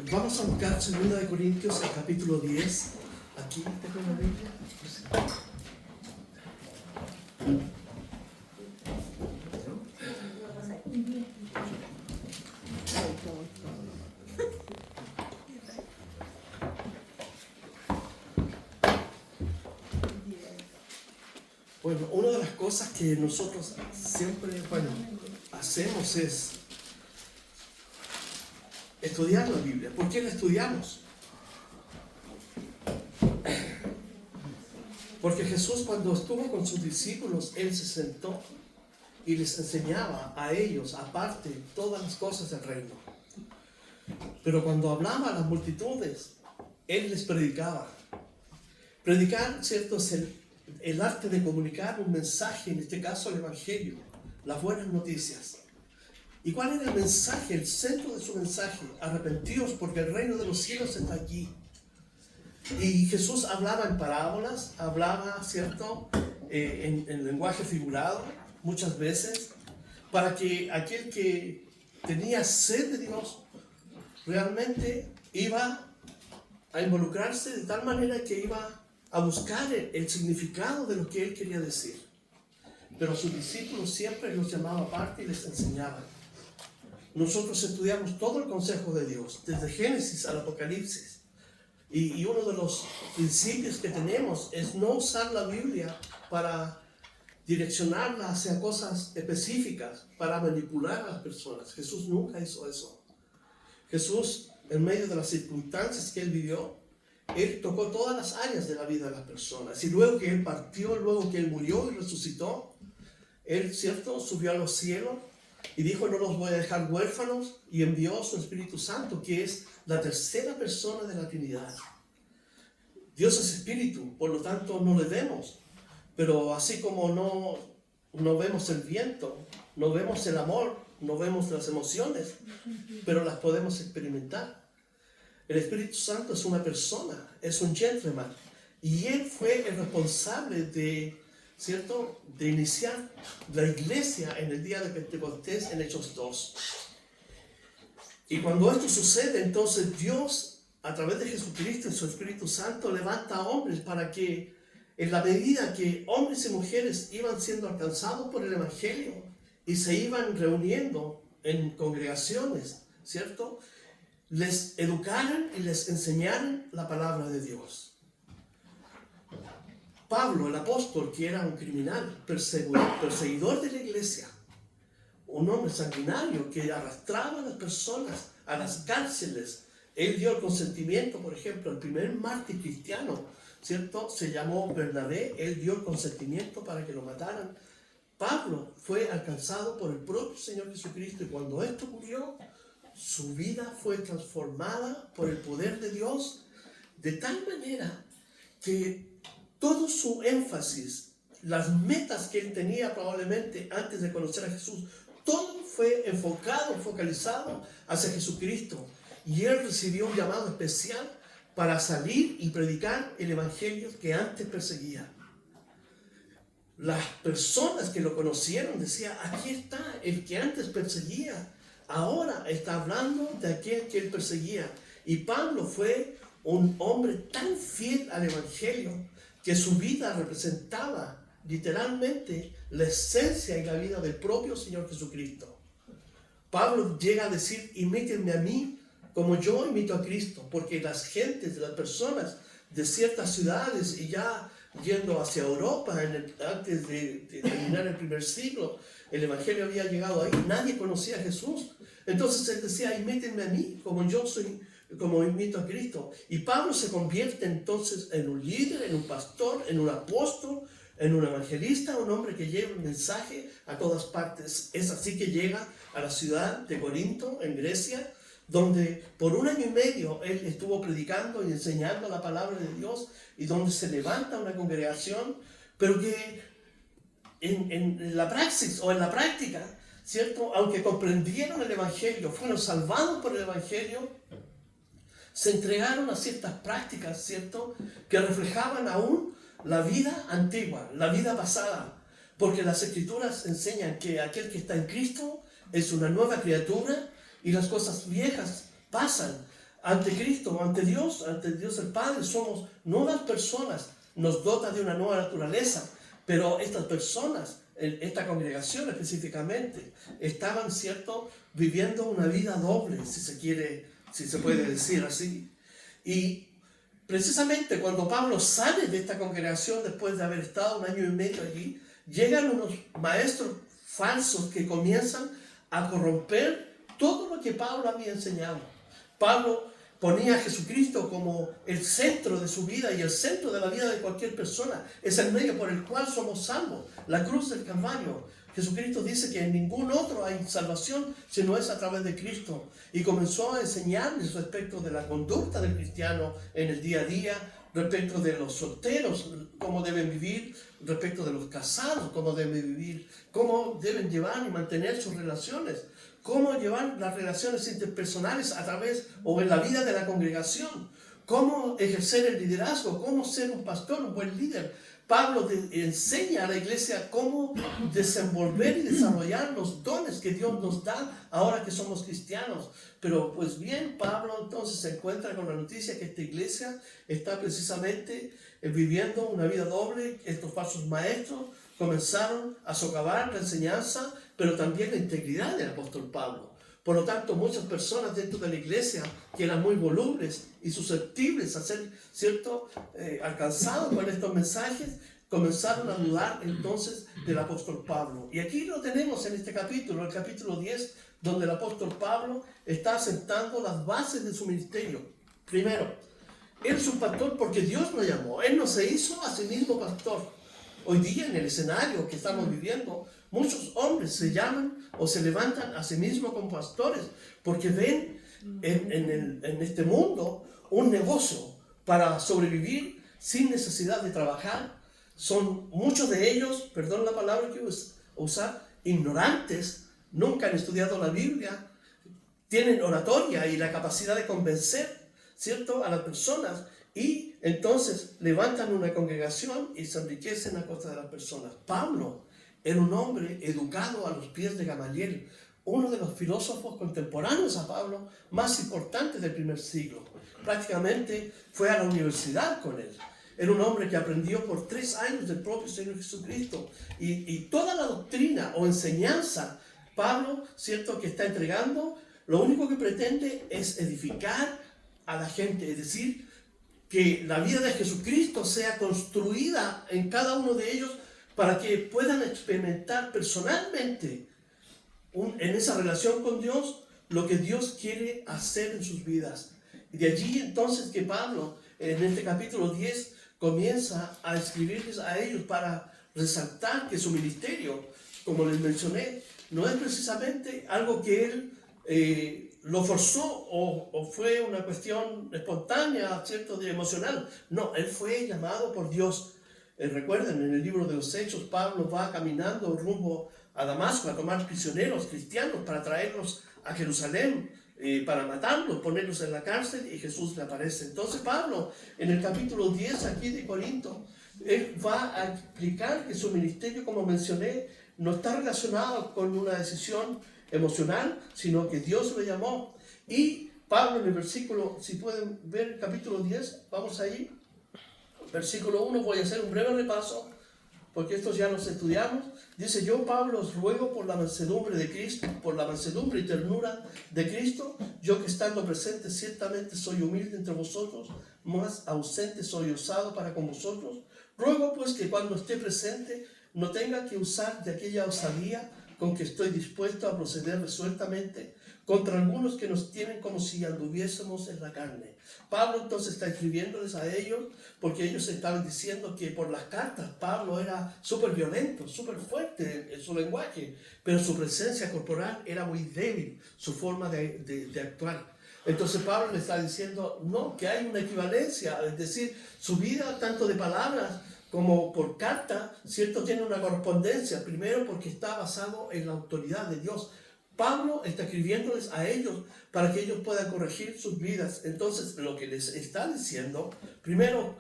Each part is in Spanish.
Vamos a buscar 2 Corintios, el capítulo 10. Aquí tengo la Biblia. Bueno, una de las cosas que nosotros siempre hacemos es estudiar la Biblia. ¿Por qué la estudiamos? Porque Jesús, cuando estuvo con sus discípulos, Él se sentó y les enseñaba a ellos, aparte, todas las cosas del reino. Pero cuando hablaba a las multitudes, Él les predicaba. Predicar, ¿cierto?, es el arte de comunicar un mensaje, en este caso el Evangelio, las buenas noticias. ¿Y cuál era el mensaje, el centro de su mensaje? Arrepentidos porque el reino de los cielos está aquí. Y Jesús hablaba en parábolas, hablaba, ¿cierto?, en lenguaje figurado, muchas veces, para que aquel que tenía sed de Dios realmente iba a involucrarse de tal manera que iba a buscar el significado de lo que Él quería decir. Pero a sus discípulos siempre los llamaba aparte y les enseñaba. Nosotros estudiamos todo el consejo de Dios, desde Génesis al Apocalipsis. Y uno de los principios que tenemos es no usar la Biblia para direccionarla hacia cosas específicas, para manipular a las personas. Jesús nunca hizo eso. Jesús, en medio de las circunstancias que Él vivió, Él tocó todas las áreas de la vida de las personas. Y luego que Él partió, luego que Él murió y resucitó, Él, ¿cierto?, subió a los cielos y dijo: no los voy a dejar huérfanos, y envió su Espíritu Santo, que es la tercera persona de la Trinidad. Dios es Espíritu, por lo tanto no le vemos, pero así como no vemos el viento, no vemos el amor, no vemos las emociones, pero las podemos experimentar. El Espíritu Santo es una persona, es un gentleman, y Él fue el responsable de, ¿cierto?, de iniciar la iglesia en el día de Pentecostés en Hechos 2. Y cuando esto sucede, entonces Dios, a través de Jesucristo y su Espíritu Santo, levanta a hombres para que, en la medida que hombres y mujeres iban siendo alcanzados por el Evangelio y se iban reuniendo en congregaciones, ¿cierto?, les educaran y les enseñaran la palabra de Dios. Pablo, el apóstol, que era un criminal, perseguidor de la iglesia, un hombre sanguinario que arrastraba a las personas a las cárceles. Él dio el consentimiento, por ejemplo, el primer mártir cristiano, ¿cierto?, se llamó Bernabé. Él dio el consentimiento para que lo mataran. Pablo fue alcanzado por el propio Señor Jesucristo, y cuando esto ocurrió, su vida fue transformada por el poder de Dios, de tal manera que todo su énfasis, las metas que él tenía probablemente antes de conocer a Jesús, todo fue enfocado, focalizado hacia Jesucristo. Y él recibió un llamado especial para salir y predicar el Evangelio que antes perseguía. Las personas que lo conocieron decían: aquí está el que antes perseguía, ahora está hablando de aquel que él perseguía. Y Pablo fue un hombre tan fiel al Evangelio que su vida representaba literalmente la esencia y la vida del propio Señor Jesucristo. Pablo llega a decir: imítenme a mí como yo imito a Cristo, porque las gentes, las personas de ciertas ciudades, y ya yendo hacia Europa, antes de terminar el primer siglo, el Evangelio había llegado ahí, nadie conocía a Jesús. Entonces él decía: imítenme a mí como yo soy, como imito a Cristo. Y Pablo se convierte entonces en un líder, en un pastor, en un apóstol, en un evangelista, un hombre que lleva el mensaje a todas partes. Es así que llega a la ciudad de Corinto, en Grecia, donde por 1 año y medio él estuvo predicando y enseñando la palabra de Dios, y donde se levanta una congregación, pero que en la praxis o en la práctica, ¿cierto?, aunque comprendieron el Evangelio, fueron salvados por el Evangelio, se entregaron a ciertas prácticas, ¿cierto?, que reflejaban aún la vida antigua, la vida pasada, porque las Escrituras enseñan que aquel que está en Cristo es una nueva criatura, y las cosas viejas pasan. ante Cristo, ante Dios el Padre, somos nuevas personas, nos dota de una nueva naturaleza, pero estas personas, esta congregación específicamente, estaban, ¿cierto?, viviendo una vida doble, si se puede decir así. Y precisamente cuando Pablo sale de esta congregación, después de haber estado 1 año y medio allí, llegan unos maestros falsos que comienzan a corromper todo lo que Pablo había enseñado. Pablo ponía a Jesucristo como el centro de su vida y el centro de la vida de cualquier persona. Es el medio por el cual somos salvos, la cruz del Calvario. Jesucristo dice que en ningún otro hay salvación si no es a través de Cristo. Y comenzó a enseñarles respecto de la conducta del cristiano en el día a día, respecto de los solteros, cómo deben vivir, respecto de los casados, cómo deben vivir, cómo deben llevar y mantener sus relaciones, cómo llevar las relaciones interpersonales a través o en la vida de la congregación, cómo ejercer el liderazgo, cómo ser un pastor, un buen líder. Pablo enseña a la iglesia cómo desenvolver y desarrollar los dones que Dios nos da ahora que somos cristianos. Pero pues bien, Pablo entonces se encuentra con la noticia que esta iglesia está precisamente viviendo una vida doble. Estos falsos maestros comenzaron a socavar la enseñanza, pero también la integridad del apóstol Pablo. Por lo tanto, muchas personas dentro de la iglesia que eran muy volubles y susceptibles a ser, ¿cierto?, alcanzados con estos mensajes, comenzaron a dudar entonces del apóstol Pablo. Y aquí lo tenemos en este capítulo, el capítulo 10, donde el apóstol Pablo está asentando las bases de su ministerio. Primero, él es un pastor porque Dios lo llamó. Él no se hizo a sí mismo pastor. Hoy día en el escenario que estamos viviendo, muchos hombres se llaman o se levantan a sí mismos como pastores porque ven en este mundo un negocio para sobrevivir sin necesidad de trabajar. Son muchos de ellos, perdón la palabra que voy a usar, ignorantes, nunca han estudiado la Biblia, tienen oratoria y la capacidad de convencer, ¿cierto?, a las personas. Y entonces levantan una congregación y se enriquecen a costa de las personas. Pablo era un hombre educado a los pies de Gamaliel, uno de los filósofos contemporáneos a Pablo más importantes del primer siglo. Prácticamente fue a la universidad con él. Era un hombre que aprendió por 3 años del propio Señor Jesucristo. Y toda la doctrina o enseñanza, Pablo, ¿cierto?, que está entregando, lo único que pretende es edificar a la gente, es decir, que la vida de Jesucristo sea construida en cada uno de ellos para que puedan experimentar personalmente en esa relación con Dios lo que Dios quiere hacer en sus vidas. Y de allí entonces que Pablo en este capítulo 10 comienza a escribirles a ellos para resaltar que su ministerio, como les mencioné, no es precisamente algo que él lo forzó o fue una cuestión espontánea, ¿cierto?, de emocional. No, él fue llamado por Dios. Recuerden, en el libro de los Hechos, Pablo va caminando rumbo a Damasco a tomar prisioneros cristianos para traerlos a Jerusalén, para matarlos, ponerlos en la cárcel, y Jesús le aparece. Entonces Pablo, en el capítulo 10 aquí de Corinto, él va a explicar que su ministerio, como mencioné, no está relacionado con una decisión emocional, sino que Dios lo llamó. Y Pablo en el versículo, si pueden ver el capítulo 10, vamos ahí, versículo 1, voy a hacer un breve repaso, porque estos ya los estudiamos. Dice: yo, Pablo, os ruego por la mansedumbre de Cristo, por la mansedumbre y ternura de Cristo, yo que estando presente ciertamente soy humilde entre vosotros, más ausente soy osado para con vosotros. Ruego pues que cuando esté presente no tenga que usar de aquella osadía con que estoy dispuesto a proceder resueltamente contra algunos que nos tienen como si anduviésemos en la carne. Pablo entonces está escribiéndoles a ellos porque ellos estaban diciendo que por las cartas Pablo era súper violento, súper fuerte en su lenguaje, pero su presencia corporal era muy débil, su forma de actuar. Entonces Pablo le está diciendo no, que hay una equivalencia, es decir, su vida tanto de palabras como por carta, ¿cierto?, tiene una correspondencia, primero porque está basado en la autoridad de Dios. Pablo está escribiéndoles a ellos para que ellos puedan corregir sus vidas. Entonces, lo que les está diciendo, primero,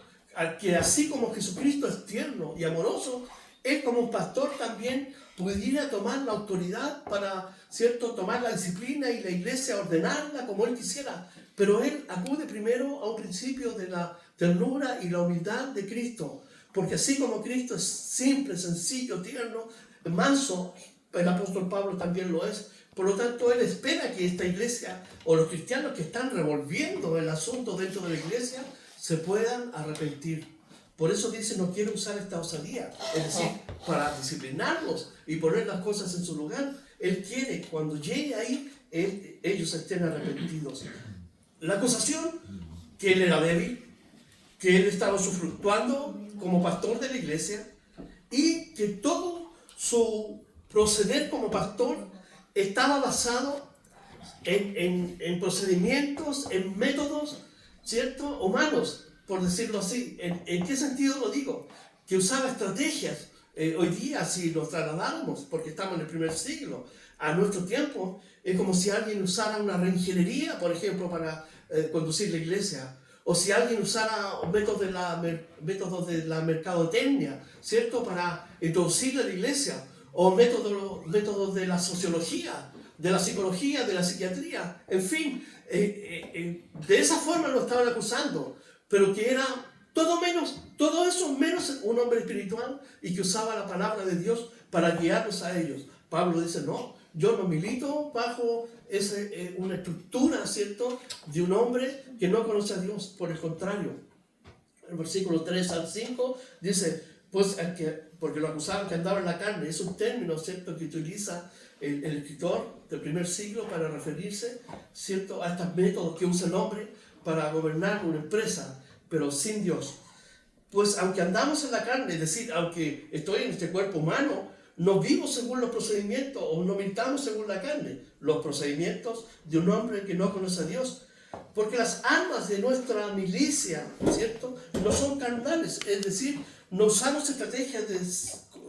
que así como Jesucristo es tierno y amoroso, él como un pastor también pudiera tomar la autoridad para, ¿cierto?, tomar la disciplina y la iglesia, ordenarla como él quisiera. Pero él acude primero a un principio de la ternura y la humildad de Cristo. Porque así como Cristo es simple, sencillo, tierno, manso, el apóstol Pablo también lo es. Por lo tanto, él espera que esta iglesia o los cristianos que están revolviendo el asunto dentro de la iglesia se puedan arrepentir. Por eso dice, no quiero usar esta osadía, es decir, para disciplinarlos y poner las cosas en su lugar. Él quiere, cuando llegue ahí, ellos estén arrepentidos. La acusación, que él era débil, que él estaba usufructuando como pastor de la iglesia y que todo su proceder como pastor estaba basado en procedimientos, en métodos, ¿cierto?, humanos, por decirlo así. ¿En qué sentido lo digo? Que usaba estrategias. Hoy día, si lo trasladáramos, porque estamos en el primer siglo, a nuestro tiempo, es como si alguien usara una reingeniería, por ejemplo, para conducir la iglesia. O si alguien usara métodos de la mercadotecnia, ¿cierto?, para introducirle a la iglesia. O métodos de la sociología, de la psicología, de la psiquiatría. En fin, de esa forma lo estaban acusando. Pero que era todo eso menos un hombre espiritual y que usaba la palabra de Dios para guiarnos a ellos. Pablo dice, no, yo no milito bajo una estructura, ¿cierto?, de un hombre que no conoce a Dios. Por el contrario, el versículo 3 al 5 dice, pues, porque lo acusaban que andaba en la carne. Es un término, ¿cierto?, que utiliza el escritor del primer siglo para referirse, ¿cierto?, a estos métodos que usa el hombre para gobernar una empresa, pero sin Dios. Pues aunque andamos en la carne, es decir, aunque estoy en este cuerpo humano, no vivo según los procedimientos o no militamos según la carne, los procedimientos de un hombre que no conoce a Dios. Porque las armas de nuestra milicia, ¿cierto?, no son carnales, es decir, no usamos estrategias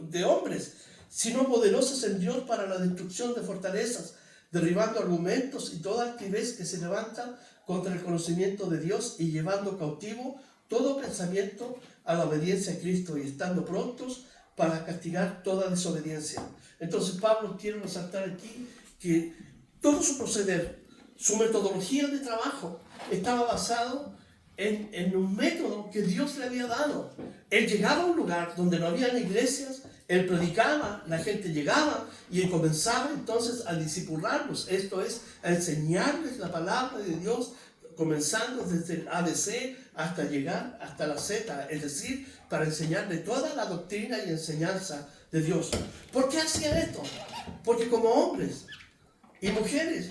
de hombres, sino poderosas en Dios para la destrucción de fortalezas, derribando argumentos y toda altivez que se levanta contra el conocimiento de Dios y llevando cautivo todo pensamiento a la obediencia a Cristo y estando prontos para castigar toda desobediencia. Entonces Pablo quiere resaltar aquí que todo su proceder, su metodología de trabajo estaba basado en un método que Dios le había dado. Él llegaba a un lugar donde no había iglesias, él predicaba, la gente llegaba y él comenzaba entonces a discipularlos, esto es, a enseñarles la palabra de Dios, comenzando desde el ABC hasta llegar hasta la Z, es decir, para enseñarle toda la doctrina y enseñanza de Dios. ¿Por qué hacía esto? Porque como hombres y mujeres,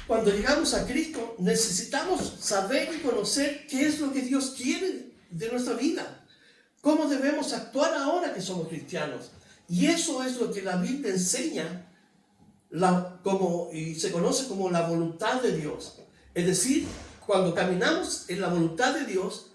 cuando llegamos a Cristo, necesitamos saber y conocer qué es lo que Dios quiere de nuestra vida. ¿Cómo debemos actuar ahora que somos cristianos? Y eso es lo que la Biblia enseña y se conoce como la voluntad de Dios. Es decir, cuando caminamos en la voluntad de Dios,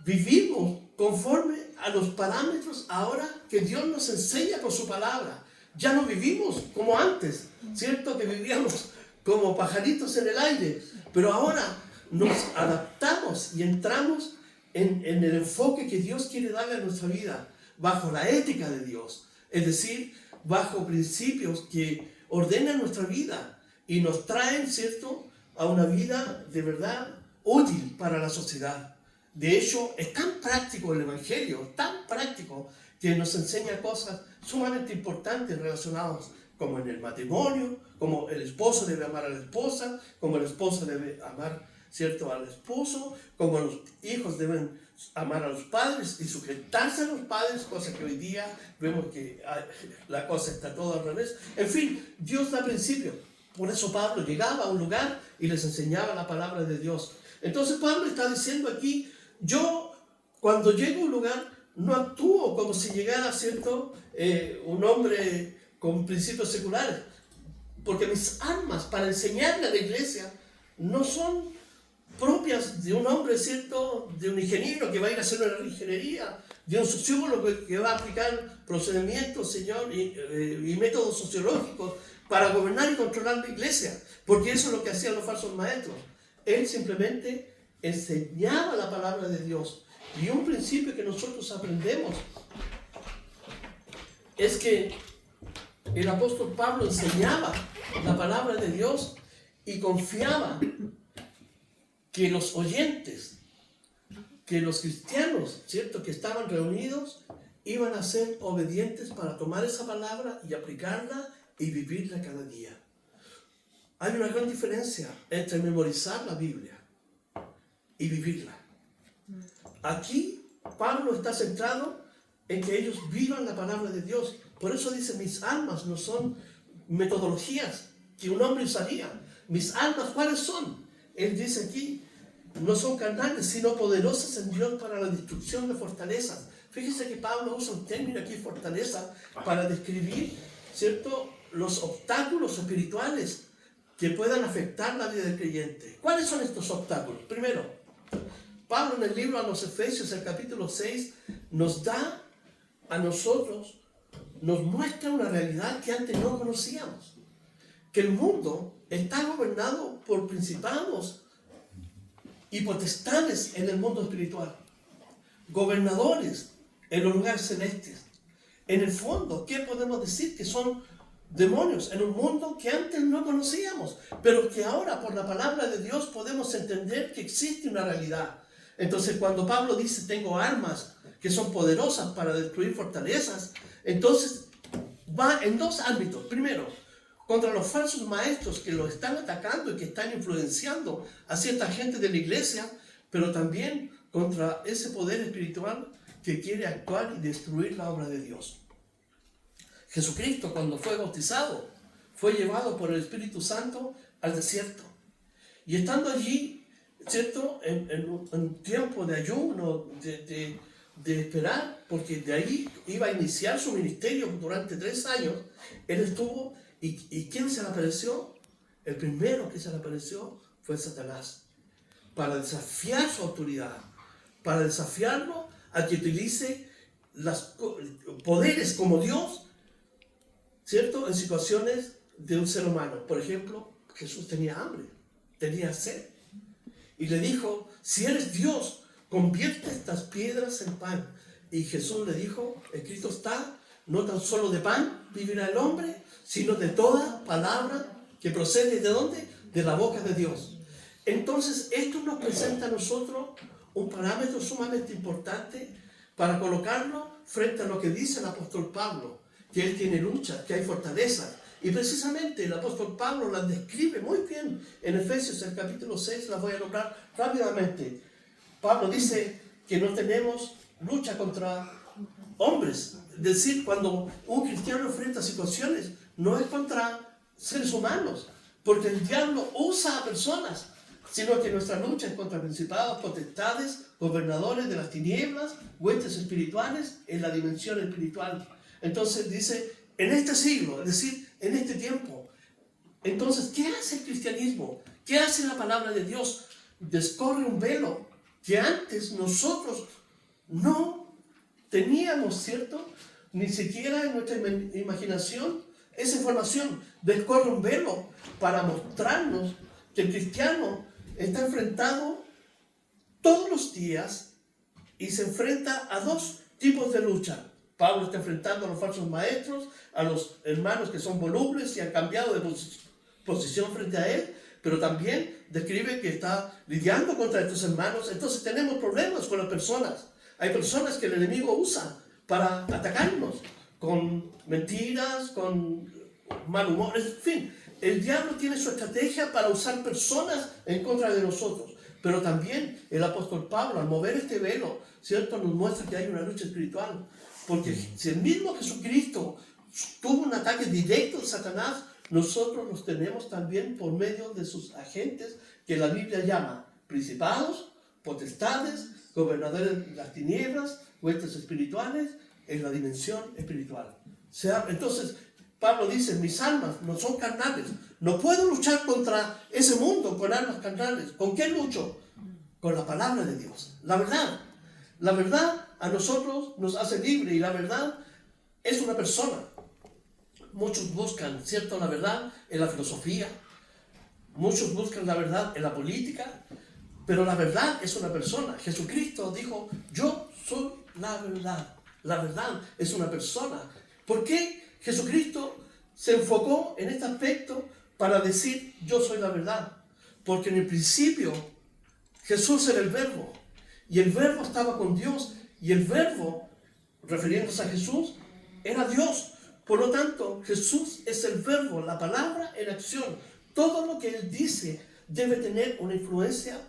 vivimos conforme a los parámetros ahora que Dios nos enseña por su palabra. Ya no vivimos como antes, ¿cierto? Que vivíamos como pajaritos en el aire, pero ahora nos adaptamos y entramos en el enfoque que Dios quiere darle a nuestra vida, bajo la ética de Dios, es decir, bajo principios que ordenan nuestra vida y nos traen, ¿cierto?, a una vida de verdad útil para la sociedad. De hecho, es tan práctico el Evangelio, tan práctico, que nos enseña cosas sumamente importantes relacionadas como en el matrimonio, como el esposo debe amar a la esposa, como el esposo debe amar, ¿cierto?, al esposo, como los hijos deben amar a los padres y sujetarse a los padres, cosa que hoy día vemos que la cosa está todo al revés. En fin, Dios da principios. Por eso Pablo llegaba a un lugar y les enseñaba la palabra de Dios. Entonces Pablo está diciendo aquí, yo cuando llego a un lugar no actúo como si llegara, ¿cierto?, un hombre con principios seculares, porque mis armas para enseñarle a la iglesia no son propias de un hombre, ¿cierto?, de un ingeniero que va a ir a hacer una ingeniería, de un sociólogo que va a aplicar procedimientos, Señor, y métodos sociológicos para gobernar y controlar la iglesia, porque eso es lo que hacían los falsos maestros. Él simplemente enseñaba la palabra de Dios. Y un principio que nosotros aprendemos es que el apóstol Pablo enseñaba la palabra de Dios y confiaba que los oyentes, que los cristianos, ¿cierto?, que estaban reunidos, iban a ser obedientes para tomar esa palabra y aplicarla y vivirla cada día. Hay una gran diferencia entre memorizar la Biblia y vivirla. Aquí Pablo está centrado en que ellos vivan la palabra de Dios. Por eso dice, mis almas no son metodologías que un hombre usaría. Mis almas, ¿cuáles son? Él dice aquí, no son carnales, sino poderosas en Dios para la destrucción de fortalezas. Fíjese que Pablo usa un término aquí, fortaleza, para describir, ¿cierto?, los obstáculos espirituales que puedan afectar la vida del creyente. ¿Cuáles son estos obstáculos? Primero, Pablo en el libro a los Efesios, el capítulo 6, nos da a nosotros, nos muestra una realidad que antes no conocíamos. Que el mundo está gobernado por principados y potestades en el mundo espiritual. Gobernadores en los lugares celestes. En el fondo, ¿qué podemos decir? Que son demonios en un mundo que antes no conocíamos, pero que ahora por la palabra de Dios podemos entender que existe una realidad. Entonces cuando Pablo dice tengo armas que son poderosas para destruir fortalezas, entonces va en dos ámbitos. Primero, contra los falsos maestros que los están atacando y que están influenciando a cierta gente de la iglesia, pero también contra ese poder espiritual que quiere actuar y destruir la obra de Dios. Jesucristo, cuando fue bautizado, fue llevado por el Espíritu Santo al desierto. Y estando allí, ¿cierto?, en un tiempo de ayuno, de esperar, porque de ahí iba a iniciar su ministerio durante 3 años, él estuvo, ¿y quién se le apareció? El primero que se le apareció fue Satanás, para desafiar su autoridad, para desafiarlo a que utilice los poderes como Dios, ¿cierto?, en situaciones de un ser humano. Por ejemplo, Jesús tenía hambre, tenía sed. Y le dijo, si eres Dios, convierte estas piedras en pan. Y Jesús le dijo, escrito está, no tan solo de pan vivirá el hombre, sino de toda palabra que procede ¿de dónde? De la boca de Dios. Entonces, esto nos presenta a nosotros un parámetro sumamente importante para colocarlo frente a lo que dice el apóstol Pablo, que él tiene lucha, que hay fortalezas. Y precisamente el apóstol Pablo las describe muy bien en Efesios, el capítulo 6, las voy a nombrar rápidamente. Pablo dice que no tenemos lucha contra hombres. Es decir, cuando un cristiano enfrenta situaciones, no es contra seres humanos, porque el diablo usa a personas, sino que nuestra lucha es contra principados, potestades, gobernadores de las tinieblas, huestes espirituales en la dimensión espiritual. Entonces dice, en este siglo, es decir, en este tiempo. Entonces, ¿qué hace el cristianismo? ¿Qué hace la palabra de Dios? Descorre un velo que antes nosotros no teníamos, ¿cierto? Ni siquiera en nuestra imaginación esa información. Descorre un velo para mostrarnos que el cristiano está enfrentado todos los días y se enfrenta a 2 tipos de lucha. Pablo está enfrentando a los falsos maestros, a los hermanos que son volubles y han cambiado de posición frente a él, pero también describe que está lidiando contra estos hermanos. Entonces tenemos problemas con las personas. Hay personas que el enemigo usa para atacarnos, con mentiras, con mal humor, en fin. El diablo tiene su estrategia para usar personas en contra de nosotros. Pero también el apóstol Pablo, al mover este velo, ¿cierto?, nos muestra que hay una lucha espiritual. Porque si el mismo Jesucristo tuvo un ataque directo de Satanás, nosotros los tenemos también por medio de sus agentes que la Biblia llama principados, potestades, gobernadores de las tinieblas, huestes espirituales en la dimensión espiritual. Entonces, Pablo dice, mis armas no son carnales. No puedo luchar contra ese mundo con armas carnales. ¿Con qué lucho? Con la palabra de Dios. La verdad. La verdad a nosotros nos hace libre y la verdad es una persona. Muchos buscan, ¿cierto?, la verdad en la filosofía. Muchos buscan la verdad en la política. Pero la verdad es una persona. Jesucristo dijo, yo soy la verdad. La verdad es una persona. ¿Por qué Jesucristo se enfocó en este aspecto para decir, yo soy la verdad? Porque en el principio Jesús era el Verbo, y el Verbo estaba con Dios, y el Verbo, refiriéndose a Jesús, era Dios. Por lo tanto, Jesús es el Verbo, la palabra en acción. Todo lo que Él dice debe tener una influencia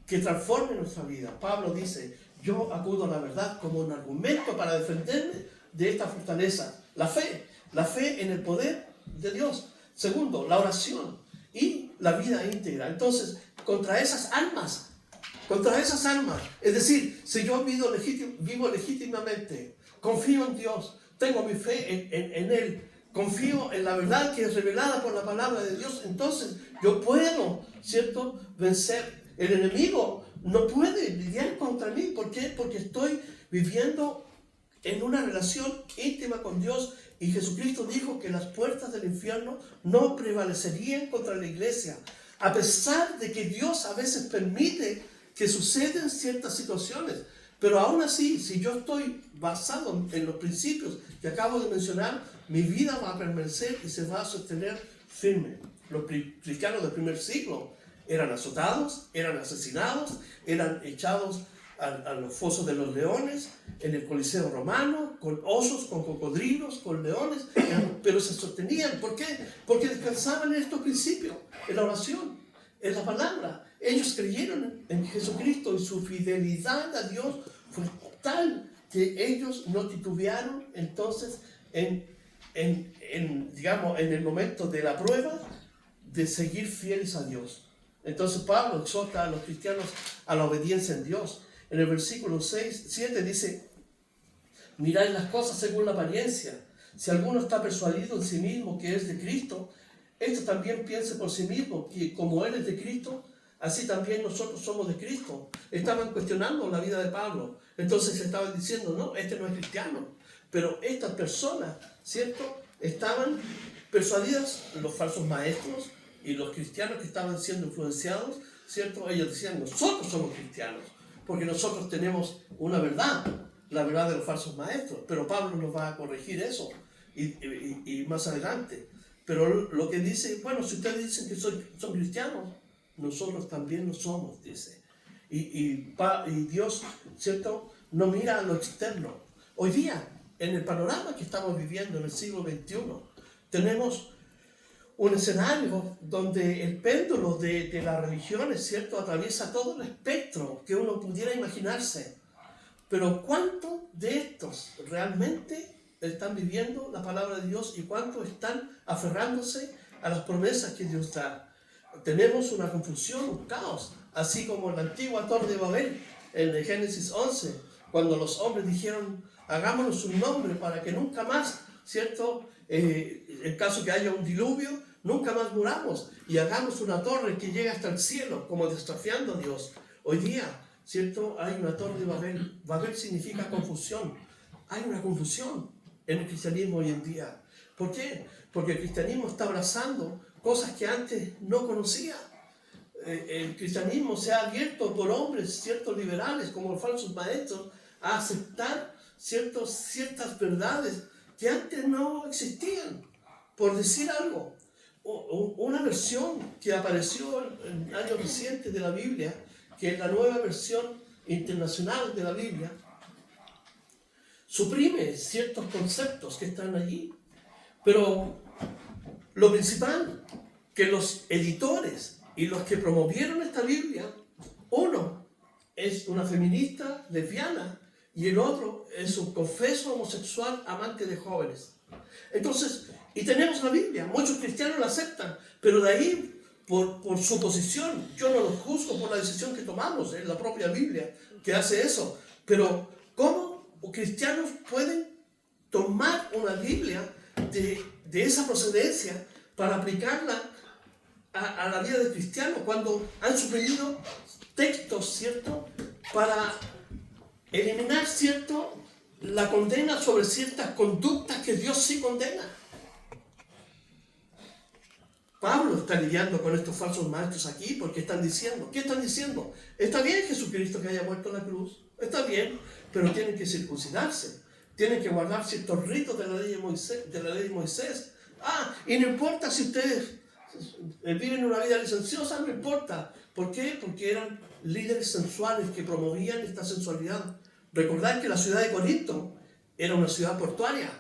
que transforme nuestra vida. Pablo dice, yo acudo a la verdad como un argumento para defenderme de esta fortaleza. La fe en el poder de Dios. Segundo, la oración y la vida íntegra. Entonces, contra esas almas, es decir, si yo vivo legítimamente, confío en Dios, tengo mi fe en Él, confío en la verdad que es revelada por la palabra de Dios, entonces yo puedo, ¿cierto?, vencer. El enemigo no puede lidiar contra mí. ¿Por qué? Porque estoy viviendo en una relación íntima con Dios, y Jesucristo dijo que las puertas del infierno no prevalecerían contra la iglesia. A pesar de que Dios a veces permite que sucedan ciertas situaciones, pero aún así, si yo estoy basado en los principios que acabo de mencionar, mi vida va a permanecer y se va a sostener firme. Los cristianos del primer siglo eran azotados, eran asesinados, eran echados a los fosos de los leones, en el Coliseo romano, con osos, con cocodrilos, con leones, pero se sostenían. ¿Por qué? Porque descansaban en estos principios, en la oración, en la palabra. Ellos creyeron en Jesucristo, y su fidelidad a Dios fue tal que ellos no titubearon entonces digamos, en el momento de la prueba, de seguir fieles a Dios. Entonces Pablo exhorta a los cristianos a la obediencia en Dios. En el versículo 7 dice, mirad las cosas según la apariencia. Si alguno está persuadido en sí mismo que es de Cristo, este también piense por sí mismo que como Él es de Cristo, así también nosotros somos de Cristo. Estaban cuestionando la vida de Pablo. Entonces estaban diciendo, no, este no es cristiano. Pero estas personas, ¿cierto?, estaban persuadidas, los falsos maestros y los cristianos que estaban siendo influenciados, ¿cierto? Ellos decían, nosotros somos cristianos, porque nosotros tenemos una verdad, la verdad de los falsos maestros. Pero Pablo nos va a corregir eso y más adelante. Pero lo que dice, bueno, si ustedes dicen que son cristianos, nosotros también lo somos, dice. Y Dios, ¿cierto?, no mira a lo externo. Hoy día, en el panorama que estamos viviendo en el siglo XXI, tenemos un escenario donde el péndulo de las religiones, ¿cierto?, atraviesa todo el espectro que uno pudiera imaginarse. Pero ¿cuántos de estos realmente están viviendo la palabra de Dios y cuántos están aferrándose a las promesas que Dios da? Tenemos una confusión, un caos, así como en la antigua Torre de Babel, en Génesis 11, cuando los hombres dijeron, hagámonos un nombre para que nunca más, ¿cierto?, en caso que haya un diluvio, nunca más muramos, y hagamos una torre que llegue hasta el cielo, como desafiando a Dios. Hoy día, ¿cierto?, hay una Torre de Babel. Babel significa confusión. Hay una confusión en el cristianismo hoy en día. ¿Por qué? Porque el cristianismo está abrazando cosas que antes no conocía. El cristianismo se ha abierto por hombres, ciertos liberales, como los falsos maestros, a aceptar ciertas verdades que antes no existían. Por decir algo, una versión que apareció en años recientes de la Biblia, que es la nueva versión internacional de la Biblia, suprime ciertos conceptos que están allí. Pero lo principal, que los editores y los que promovieron esta Biblia, uno es una feminista lesbiana y el otro es un confeso homosexual amante de jóvenes. Entonces, y tenemos la Biblia, muchos cristianos la aceptan, pero de ahí, por su posición, yo no los juzgo por la decisión que tomamos, es la propia Biblia que hace eso. Pero ¿cómo cristianos pueden tomar una Biblia de esa procedencia para aplicarla a la vida del cristiano cuando han suprimido textos, ¿cierto?, para eliminar, ¿cierto?, la condena sobre ciertas conductas que Dios sí condena? Pablo está lidiando con estos falsos maestros aquí porque están diciendo, ¿qué están diciendo? Está bien Jesucristo que haya muerto en la cruz, está bien, pero tienen que circuncidarse, tienen que guardar ciertos ritos de la ley de Moisés. Y no importa si ustedes viven una vida licenciosa, no importa, ¿Por qué? Porque eran líderes sensuales que promovían esta sensualidad. Recordad que la ciudad de Corinto era una ciudad portuaria.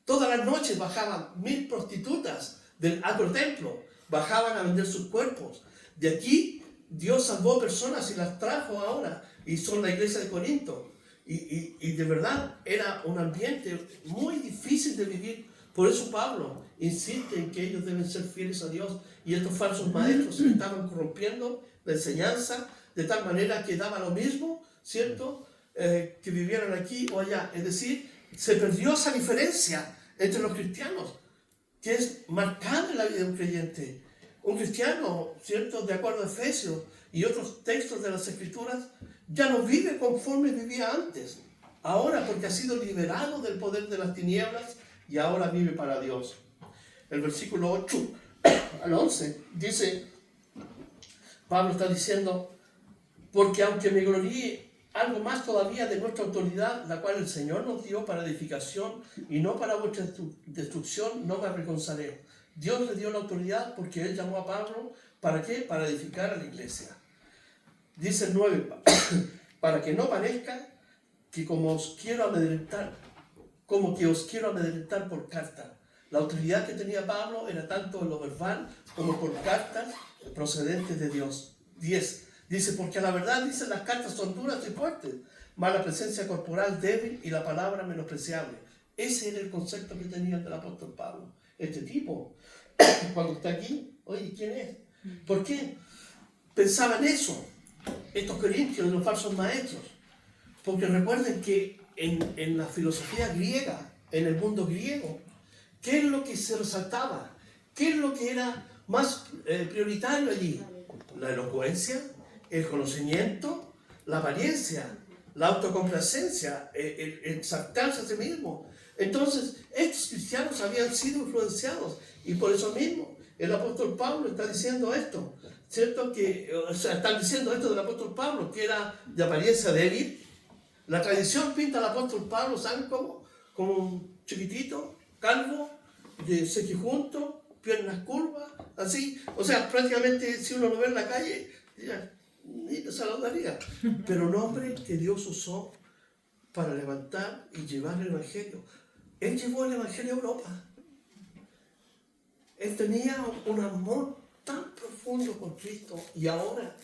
Todas las noches bajaban 1000 prostitutas del agrotemplo, bajaban a vender sus cuerpos. De aquí Dios salvó personas y las trajo ahora, y son la iglesia de Corinto. Y de verdad era un ambiente muy difícil de vivir. Por eso Pablo insiste en que ellos deben ser fieles a Dios, y estos falsos maestros estaban corrompiendo la enseñanza de tal manera que daba lo mismo, ¿cierto? Que vivieran aquí o allá. Es decir, se perdió esa diferencia entre los cristianos, que es marcada en la vida de un creyente. Un cristiano, ¿cierto?, de acuerdo a Efesios y otros textos de las Escrituras, ya no vive conforme vivía antes. Ahora, porque ha sido liberado del poder de las tinieblas y ahora vive para Dios. El versículo 8 al 11 dice, Pablo está diciendo, porque aunque me gloríe algo más todavía de nuestra autoridad, la cual el Señor nos dio para edificación y no para vuestra destrucción, no me avergonzaré. Dios le dio la autoridad porque Él llamó a Pablo, ¿para qué? Para edificar a la iglesia. Dice el 9, para que no parezca que como que os quiero amedrentar por carta. La autoridad que tenía Pablo era tanto en lo verbal como por cartas procedentes de Dios. 10. Dice, porque a la verdad, dicen, las cartas son duras y fuertes, mas la presencia corporal débil y la palabra menospreciable. Ese era el concepto que tenía el apóstol Pablo. Este tipo, cuando está aquí, oye, ¿quién es? ¿Por qué pensaban eso estos corintios, los falsos maestros? Porque recuerden que en la filosofía griega, en el mundo griego, ¿qué es lo que se resaltaba? ¿Qué es lo que era más prioritario allí? La elocuencia, el conocimiento, la apariencia, la autocomplacencia, el exaltarse a sí mismo. Entonces, estos cristianos habían sido influenciados, y por eso mismo el apóstol Pablo está diciendo esto, ¿cierto? Están diciendo esto del apóstol Pablo, que era de apariencia débil. La tradición pinta al apóstol Pablo, ¿saben cómo? Como un chiquitito, calvo, de cequijunto, piernas curvas, así. O sea, prácticamente si uno lo ve en la calle, ya, ni te saludaría. Pero un hombre que Dios usó para levantar y llevar el Evangelio. Él llevó el Evangelio a Europa. Él tenía un amor tan profundo por Cristo, y ahora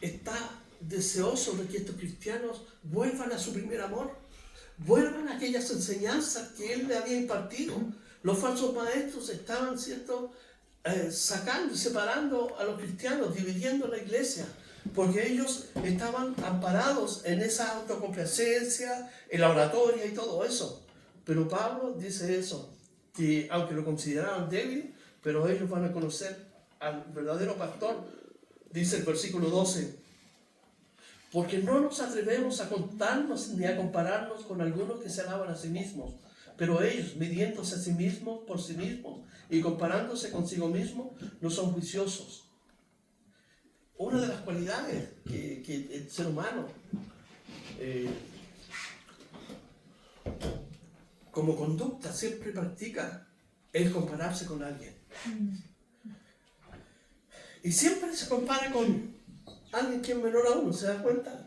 está deseoso de que estos cristianos vuelvan a su primer amor, vuelvan a aquellas enseñanzas que Él le había impartido. Los falsos maestros estaban, ¿cierto?, sacando y separando a los cristianos, dividiendo la iglesia, porque ellos estaban amparados en esa autocomplacencia, en la oratoria y todo eso. Pero Pablo dice eso, que aunque lo consideraban débil, pero ellos van a conocer al verdadero pastor. Dice el versículo 12, porque no nos atrevemos a contarnos ni a compararnos con algunos que se alaban a sí mismos, pero ellos, midiéndose a sí mismos por sí mismos y comparándose consigo mismos, no son juiciosos. Una de las cualidades que el ser humano, como conducta, siempre practica es compararse con alguien. Y siempre se compara con alguien que es menor a uno, ¿se da cuenta?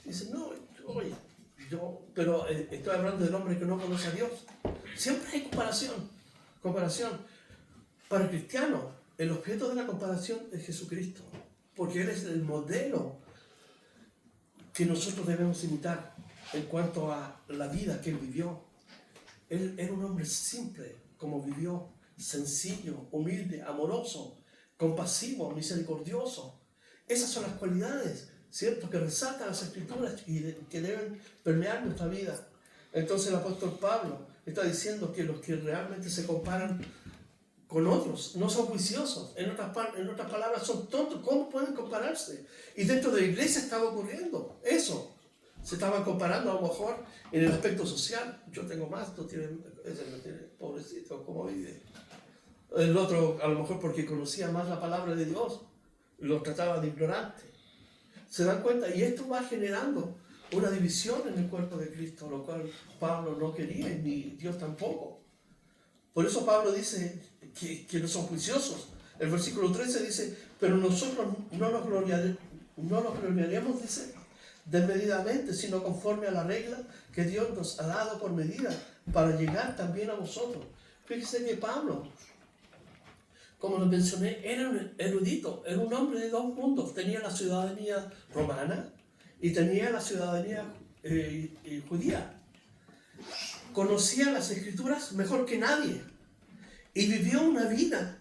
Dice, no, oye, pero estoy hablando del hombre que no conoce a Dios. Siempre hay comparación. Para el cristiano, el objeto de la comparación es Jesucristo, porque Él es el modelo que nosotros debemos imitar en cuanto a la vida que Él vivió. Él era un hombre simple, como vivió, sencillo, humilde, amoroso, compasivo, misericordioso. Esas son las cualidades, ¿cierto?, que resaltan las Escrituras y que deben permear nuestra vida. Entonces el apóstol Pablo está diciendo que los que realmente se comparan con otros no son juiciosos. En otras palabras, son tontos. ¿Cómo pueden compararse? Y dentro de la iglesia estaba ocurriendo eso. Se estaban comparando a lo mejor en el aspecto social. Yo tengo más, ese no tiene, pobrecito, ¿cómo vive? El otro, a lo mejor porque conocía más la palabra de Dios, lo trataba de ignorante. ¿Se dan cuenta? Y esto va generando una división en el cuerpo de Cristo, lo cual Pablo no quería, ni Dios tampoco. Por eso Pablo dice que no son juiciosos, El versículo 13 dice, pero nosotros no nos gloriaremos, dice, desmedidamente, sino conforme a la regla que Dios nos ha dado por medida para llegar también a vosotros. Fíjese que Pablo, como lo mencioné, era un erudito, era un hombre de dos mundos. Tenía la ciudadanía romana y tenía la ciudadanía judía. Conocía las escrituras mejor que nadie y vivió una vida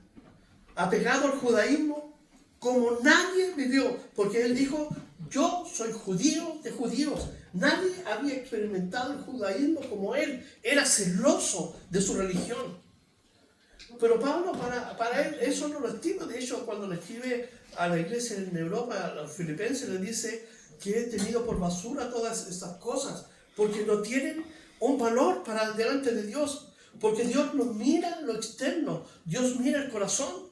apegado al judaísmo como nadie vivió, porque él dijo, yo soy judío de judíos. Nadie había experimentado el judaísmo como él. Era celoso de su religión. Pero Pablo, para él, eso no lo estima. De hecho, cuando le escribe a la iglesia en Europa, a los filipenses, le dice que he tenido por basura todas estas cosas, porque no tienen un valor para delante de Dios. Porque Dios no mira lo externo, Dios mira el corazón.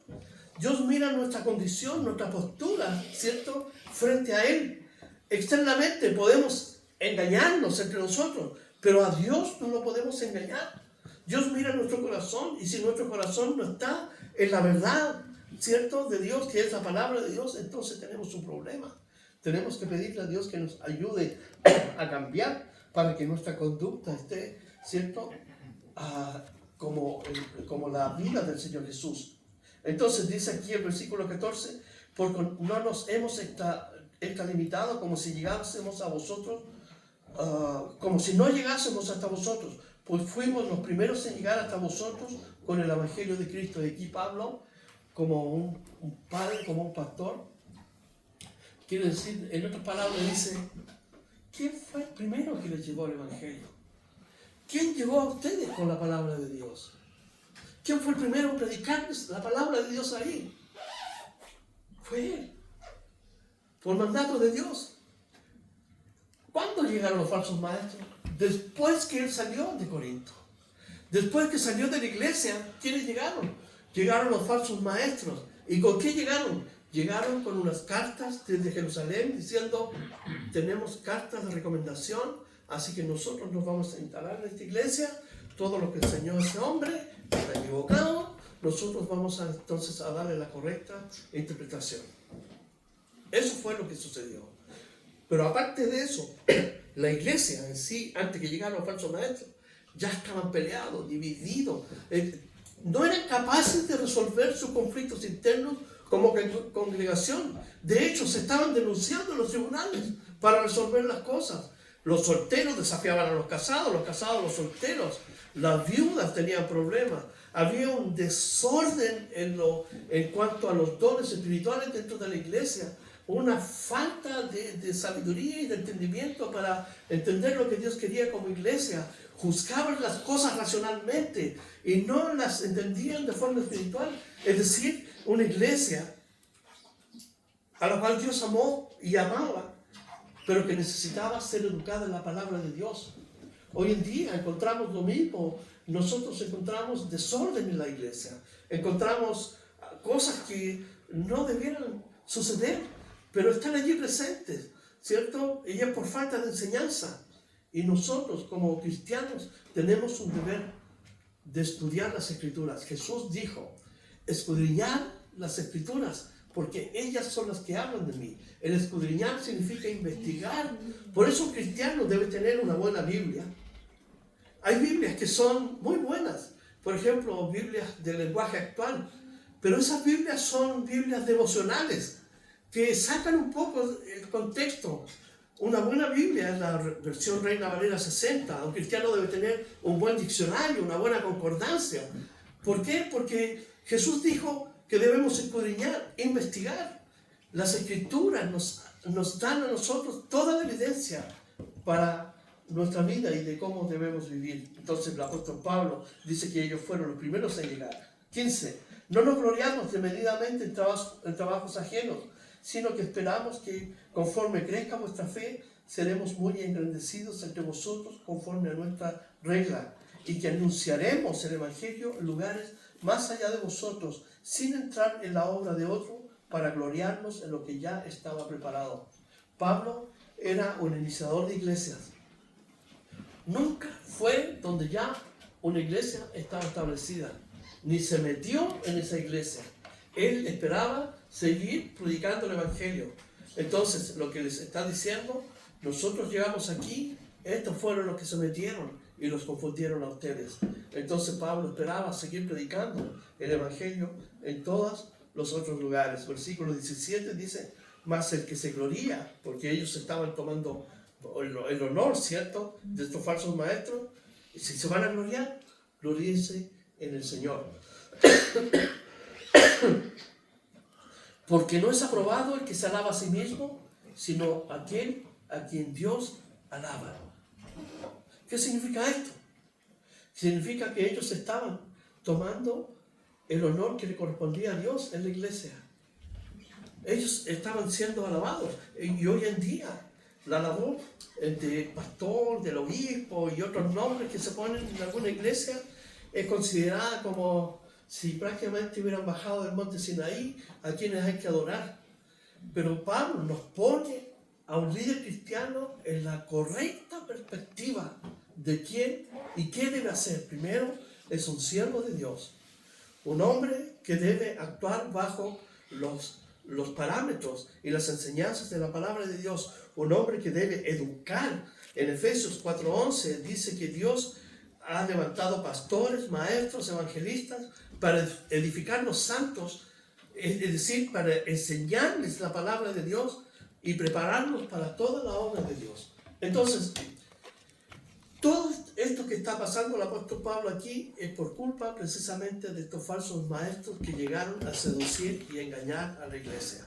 Dios mira nuestra condición, nuestra postura, ¿cierto?, frente a Él. Externamente podemos engañarnos entre nosotros, pero a Dios no lo podemos engañar. Dios mira nuestro corazón, y si nuestro corazón no está en la verdad, ¿cierto?, de Dios, que es la palabra de Dios, entonces tenemos un problema. Tenemos que pedirle a Dios que nos ayude a cambiar para que nuestra conducta esté, ¿cierto?, como la vida del Señor Jesús. Entonces dice aquí el versículo 14, porque no nos hemos extralimitado como si llegásemos a vosotros, como si no llegásemos hasta vosotros, pues fuimos los primeros en llegar hasta vosotros con el Evangelio de Cristo. Y aquí Pablo, como un padre, como un pastor, quiere decir, en otras palabras, dice, ¿quién fue el primero que les llevó el Evangelio? ¿Quién llegó a ustedes con la palabra de Dios? ¿Quién fue el primero en predicarles la palabra de Dios ahí? Fue Él, por mandato de Dios. ¿Cuándo llegaron los falsos maestros? Después que Él salió de Corinto. Después que salió de la iglesia, ¿quiénes llegaron? Llegaron los falsos maestros. ¿Y con qué llegaron? Llegaron con unas cartas desde Jerusalén diciendo, tenemos cartas de recomendación, así que nosotros nos vamos a instalar en esta iglesia. Todo lo que enseñó ese hombre está equivocado. Nosotros vamos entonces a darle la correcta interpretación. Eso fue lo que sucedió. Pero aparte de eso, la iglesia en sí, antes que llegaran los falsos maestros, ya estaban peleados, divididos. No eran capaces de resolver sus conflictos internos como congregación. De hecho, se estaban denunciando en los tribunales para resolver las cosas. Los solteros desafiaban a los casados a los solteros. Las viudas tenían problemas. Había un desorden en cuanto a los dones espirituales dentro de la iglesia. Una falta de sabiduría y de entendimiento para entender lo que Dios quería como iglesia. Juzgaban las cosas racionalmente y no las entendían de forma espiritual. Es decir, una iglesia a la cual Dios amó y amaba, pero que necesitaba ser educada en la palabra de Dios. Hoy en día encontramos lo mismo. Nosotros encontramos desorden en la iglesia. Encontramos cosas que no debieran suceder, pero están allí presentes, ¿cierto? Y es por falta de enseñanza. Y nosotros como cristianos tenemos un deber de estudiar las Escrituras. Jesús dijo, escudriñar las Escrituras, porque ellas son las que hablan de mí. El escudriñar significa investigar. Por eso un cristiano debe tener una buena Biblia. Hay Biblias que son muy buenas, por ejemplo, Biblias del lenguaje actual, pero esas Biblias son Biblias devocionales, que sacan un poco el contexto. Una buena Biblia es la versión Reina Valera 60. Un cristiano debe tener un buen diccionario, una buena concordancia. ¿Por qué? Porque Jesús dijo que debemos escudriñar, investigar. Las Escrituras nos dan a nosotros toda la evidencia para nuestra vida y de cómo debemos vivir. Entonces el apóstol Pablo dice que ellos fueron los primeros en llegar. 15. No nos gloriamos desmedidamente en trabajos ajenos, sino que esperamos que conforme crezca vuestra fe, seremos muy engrandecidos entre vosotros conforme a nuestra regla, y que anunciaremos el Evangelio en lugares más allá de vosotros, sin entrar en la obra de otro, para gloriarnos en lo que ya estaba preparado. Pablo era un iniciador de iglesias. Nunca fue donde ya una iglesia estaba establecida, ni se metió en esa iglesia. él esperaba seguir predicando el Evangelio. Entonces, lo que les está diciendo, nosotros llegamos aquí, estos fueron los que se metieron y los confundieron a ustedes. Entonces Pablo esperaba seguir predicando el Evangelio en todos los otros lugares. Versículo 17 dice, mas el que se gloría, porque ellos estaban tomando el honor, ¿cierto?, de estos falsos maestros, y si se van a gloriar, gloríense en el Señor. Porque no es aprobado el que se alaba a sí mismo, sino aquel a quien Dios alaba. ¿Qué significa esto? Significa que ellos estaban tomando el honor que le correspondía a Dios en la iglesia. Ellos estaban siendo alabados. Y hoy en día, la labor del pastor, del obispo y otros nombres que se ponen en alguna iglesia es considerada como si prácticamente hubieran bajado del monte Sinaí a quienes hay que adorar. Pero Pablo nos pone a un líder cristiano en la correcta perspectiva de quién y qué debe hacer. Primero, es un siervo de Dios, un hombre que debe actuar bajo los parámetros y las enseñanzas de la palabra de Dios, un hombre que debe educar. En Efesios 4:11 dice que Dios ha levantado pastores, maestros, evangelistas para edificar los santos, es decir, para enseñarles la palabra de Dios y prepararlos para toda la obra de Dios. Entonces, todo esto que está pasando el apóstol Pablo aquí es por culpa precisamente de estos falsos maestros que llegaron a seducir y engañar a la iglesia.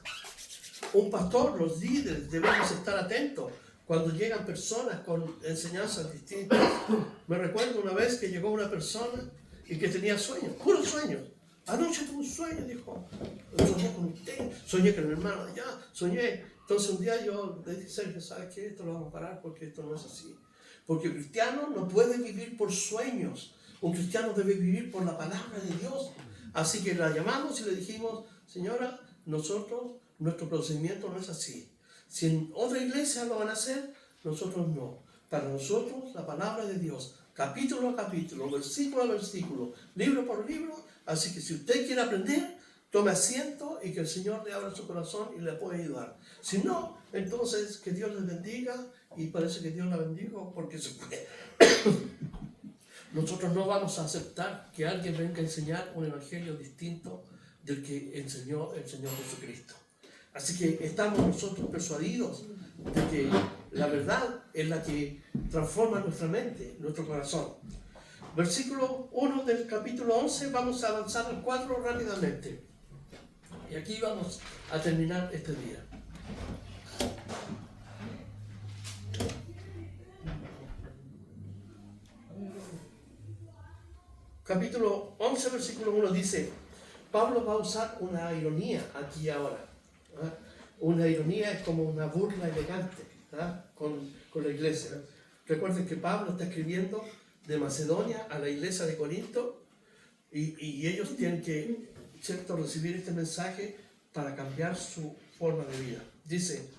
Un pastor, los líderes, debemos estar atentos cuando llegan personas con enseñanzas distintas. Me recuerdo una vez que llegó una persona y que tenía sueños, puros sueños. Anoche tuve un sueño, dijo, soñé con usted, soñé con el hermano allá, soñé. Entonces un día yo le dije, Sergio, ¿sabes qué? Esto lo vamos a parar porque esto no es así. Porque el cristiano no puede vivir por sueños. Un cristiano debe vivir por la palabra de Dios. Así que la llamamos y le dijimos, señora, nuestro procedimiento no es así. Si en otra iglesia lo van a hacer, nosotros no. Para nosotros, la palabra de Dios, capítulo a capítulo, versículo a versículo, libro por libro. Así que si usted quiere aprender, tome asiento y que el Señor le abra su corazón y le pueda ayudar. Si no, entonces que Dios les bendiga, y parece que Dios la bendijo porque se fue. Nosotros no vamos a aceptar que alguien venga a enseñar un evangelio distinto del que enseñó el Señor Jesucristo. Así que estamos nosotros persuadidos de que la verdad es la que transforma nuestra mente, nuestro corazón. Versículo 1 del capítulo 11, vamos a avanzar al 4 rápidamente. Y aquí vamos a terminar este día. Capítulo 11, versículo 1 dice, Pablo va a usar una ironía aquí y ahora. ¿Ah? Una ironía es como una burla elegante, ¿ah?, con la iglesia. Recuerden que Pablo está escribiendo de Macedonia a la iglesia de Corinto y ellos tienen que, ¿cierto?, recibir este mensaje para cambiar su forma de vida. Dice,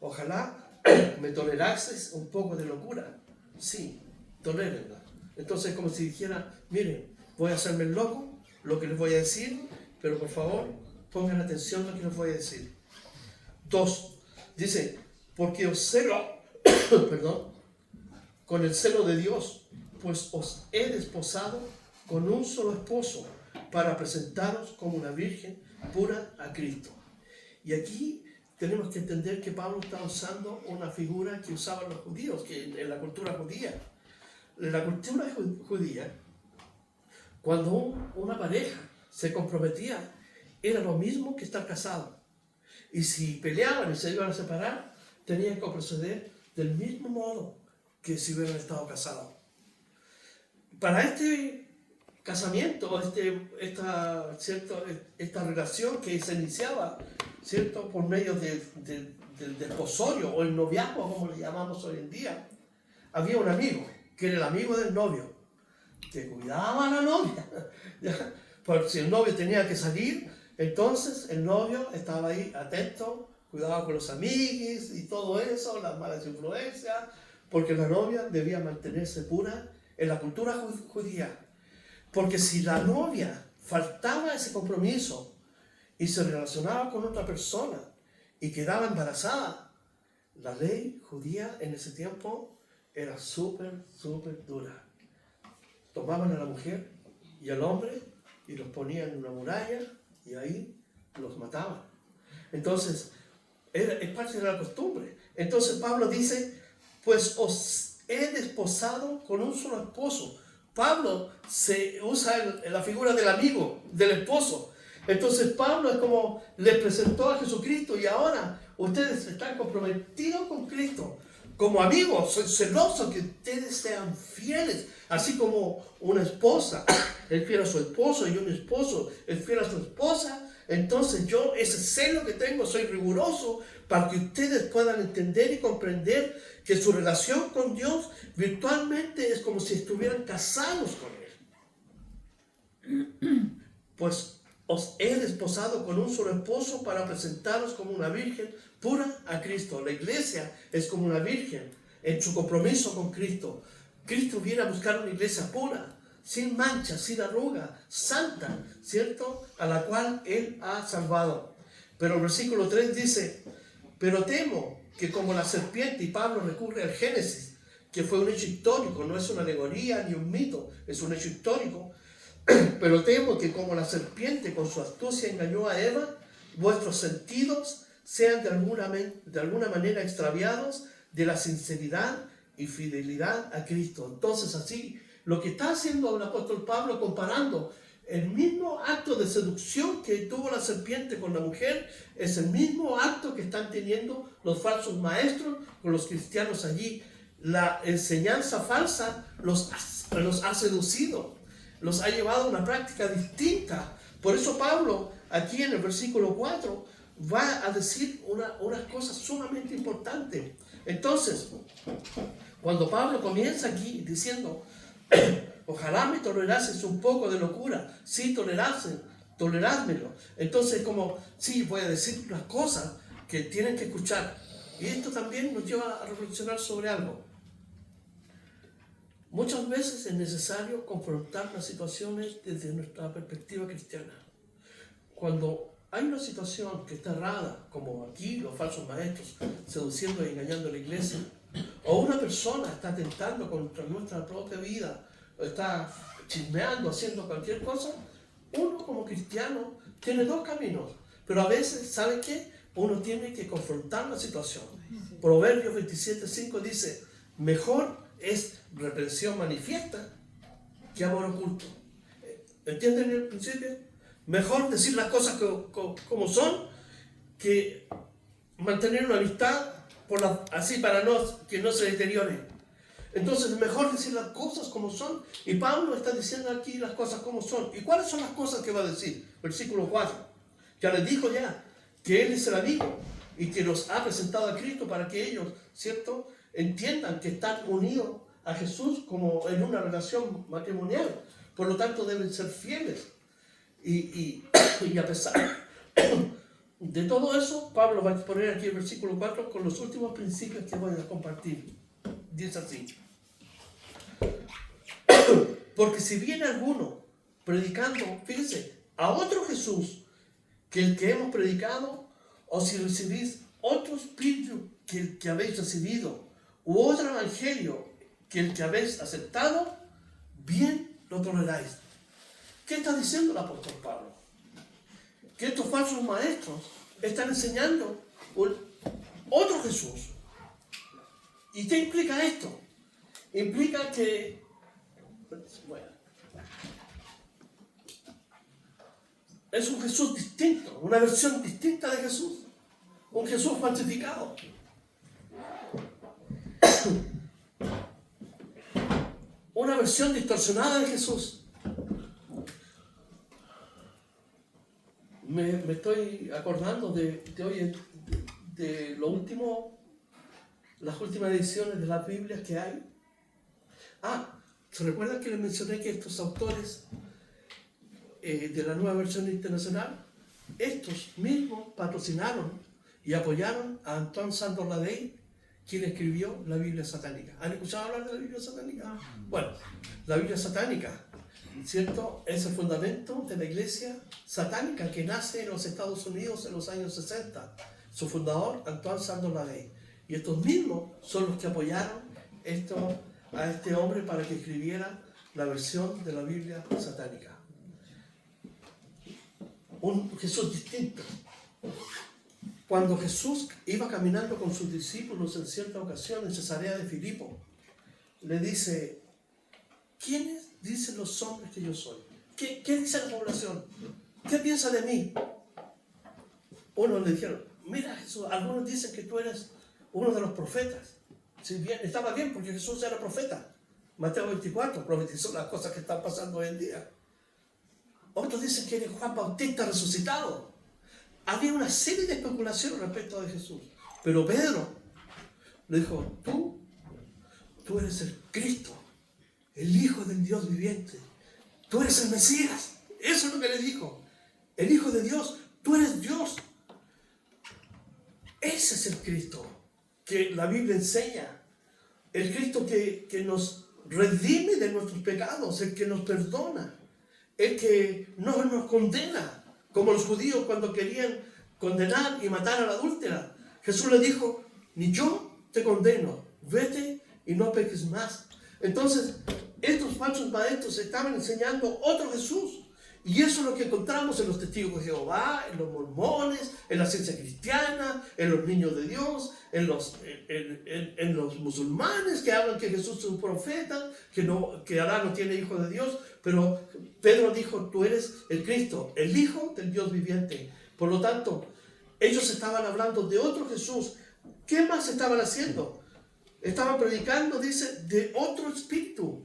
ojalá me tolerases un poco de locura. Sí, tolérenla. Entonces, como si dijera, miren, voy a hacerme el loco, lo que les voy a decir, pero por favor, pongan atención a lo que les voy a decir. 2, dice, porque os celo, perdón, con el celo de Dios, pues os he desposado con un solo esposo para presentaros como una virgen pura a Cristo. Y aquí tenemos que entender que Pablo está usando una figura que usaban los judíos, que en la cultura judía. En la cultura judía, cuando una pareja se comprometía, era lo mismo que estar casado. Y si peleaban y se iban a separar, tenían que proceder del mismo modo que si hubieran estado casados. Para este casamiento, esta relación que se iniciaba, ¿cierto?, por medio del desposorio o el noviazgo, como le llamamos hoy en día, había un amigo, que era el amigo del novio, que cuidaba a la novia. Porque si el novio tenía que salir, entonces el novio estaba ahí atento, cuidaba con los amiguis y todo eso, las malas influencias, porque la novia debía mantenerse pura en la cultura judía. Porque si la novia faltaba ese compromiso y se relacionaba con otra persona y quedaba embarazada, la ley judía en ese tiempo era súper dura. Tomaban a la mujer y al hombre y los ponían en una muralla y ahí los mataban. Entonces, es parte de la costumbre. Entonces Pablo dice, pues os he desposado con un solo esposo. Pablo se usa la figura del amigo, del esposo. Entonces Pablo es como les presentó a Jesucristo y ahora ustedes están comprometidos con Cristo. Como amigos, soy celoso que ustedes sean fieles, así como una esposa es fiel a su esposo y un esposo es fiel a su esposa. Entonces yo, ese celo que tengo, soy riguroso para que ustedes puedan entender y comprender que su relación con Dios virtualmente es como si estuvieran casados con Él. Pues os he desposado con un solo esposo para presentaros como una virgen pura a Cristo. La iglesia es como una virgen en su compromiso con Cristo. Cristo viene a buscar una iglesia pura, sin mancha, sin arruga, santa, ¿cierto? A la cual Él ha salvado. Pero el versículo 3 dice, pero temo que como la serpiente, y Pablo recurre al Génesis, que fue un hecho histórico, no es una alegoría ni un mito, es un hecho histórico, pero temo que como la serpiente con su astucia engañó a Eva, vuestros sentidos sean de alguna manera extraviados de la sinceridad y fidelidad a Cristo. Entonces así, lo que está haciendo el apóstol Pablo comparando el mismo acto de seducción que tuvo la serpiente con la mujer, es el mismo acto que están teniendo los falsos maestros con los cristianos allí. La enseñanza falsa los ha seducido, los ha llevado a una práctica distinta. Por eso Pablo, aquí en el versículo 4, va a decir unas cosas sumamente importantes. Entonces, cuando Pablo comienza aquí diciendo, ojalá me tolerases un poco de locura, sí, tolerádmelo. Entonces, como, sí, voy a decir unas cosas que tienen que escuchar. Y esto también nos lleva a reflexionar sobre algo. Muchas veces es necesario confrontar las situaciones desde nuestra perspectiva cristiana. Cuando hay una situación que está errada, como aquí los falsos maestros seduciendo y engañando a la iglesia, o una persona está atentando contra nuestra propia vida, o está chismeando, haciendo cualquier cosa, uno como cristiano tiene dos caminos, pero a veces, ¿sabe qué? Uno tiene que confrontar la situación. Proverbios 27:5 dice, mejor es reprensión manifiesta que amor oculto. ¿Entienden el principio? Mejor decir las cosas como son que mantener una amistad así para que no se deteriore. Entonces es mejor decir las cosas como son, y Pablo está diciendo aquí las cosas como son. ¿Y cuáles son las cosas que va a decir? Versículo 4. Ya les dijo ya que Él es el amigo y que los ha presentado a Cristo para que ellos, ¿cierto?, entiendan que están unidos a Jesús como en una relación matrimonial. Por lo tanto, deben ser fieles. Y a pesar de todo eso, Pablo va a exponer aquí el versículo 4 con los últimos principios que voy a compartir. Dice así. Porque si viene alguno predicando, fíjense, a otro Jesús que el que hemos predicado, o si recibís otro espíritu que el que habéis recibido, u otro evangelio que el que habéis aceptado, bien lo toleráis. ¿Qué está diciendo el apóstol Pablo? Que estos falsos maestros están enseñando otro Jesús. ¿Y qué implica esto? Implica que, bueno, es un Jesús distinto, una versión distinta de Jesús, un Jesús falsificado. Una versión distorsionada de Jesús. Me estoy acordando de hoy, de lo último, las últimas ediciones de las Biblias que hay. ¿Se recuerdan que les mencioné que estos autores de la nueva versión internacional, estos mismos patrocinaron y apoyaron a Antoine Sandor-Ladey, quien escribió la Biblia satánica? ¿Han escuchado hablar de la Biblia satánica? Bueno, la Biblia satánica ¿cierto? Es el fundamento de la iglesia satánica que nace en los Estados Unidos en los años 60. Su fundador, Antoine Sandor-Lavey. Y estos mismos son los que apoyaron a este hombre para que escribiera la versión de la Biblia satánica. Un Jesús distinto. Cuando Jesús iba caminando con sus discípulos en cierta ocasión en Cesarea de Filipo, le dice: ¿quiénes dicen los hombres que yo soy? ¿Qué dice la población? ¿Qué piensa de mí? Unos le dijeron: mira Jesús, algunos dicen que tú eres uno de los profetas. Si bien, estaba bien porque Jesús era profeta. Mateo 24 profetizó las cosas que están pasando hoy en día. Otros dicen que eres Juan Bautista resucitado. Había una serie de especulaciones respecto de Jesús. Pero Pedro le dijo: tú eres el Cristo, el Hijo del Dios viviente. Tú eres el Mesías. Eso es lo que le dijo. El Hijo de Dios. Tú eres Dios. Ese es el Cristo que la Biblia enseña. El Cristo que nos redime de nuestros pecados, el que nos perdona, el que no nos condena, como los judíos cuando querían condenar y matar a la adúltera. Jesús le dijo: ni yo te condeno, vete y no peques más. Entonces, estos falsos maestros estaban enseñando otro Jesús. Y eso es lo que encontramos en los testigos de Jehová, en los mormones, en la ciencia cristiana, en los niños de Dios, en los musulmanes que hablan que Jesús es un profeta, que Alá no tiene hijo de Dios. Pero Pedro dijo: tú eres el Cristo, el Hijo del Dios viviente. Por lo tanto, ellos estaban hablando de otro Jesús. ¿Qué más estaban haciendo? Estaban predicando, dice, de otro espíritu.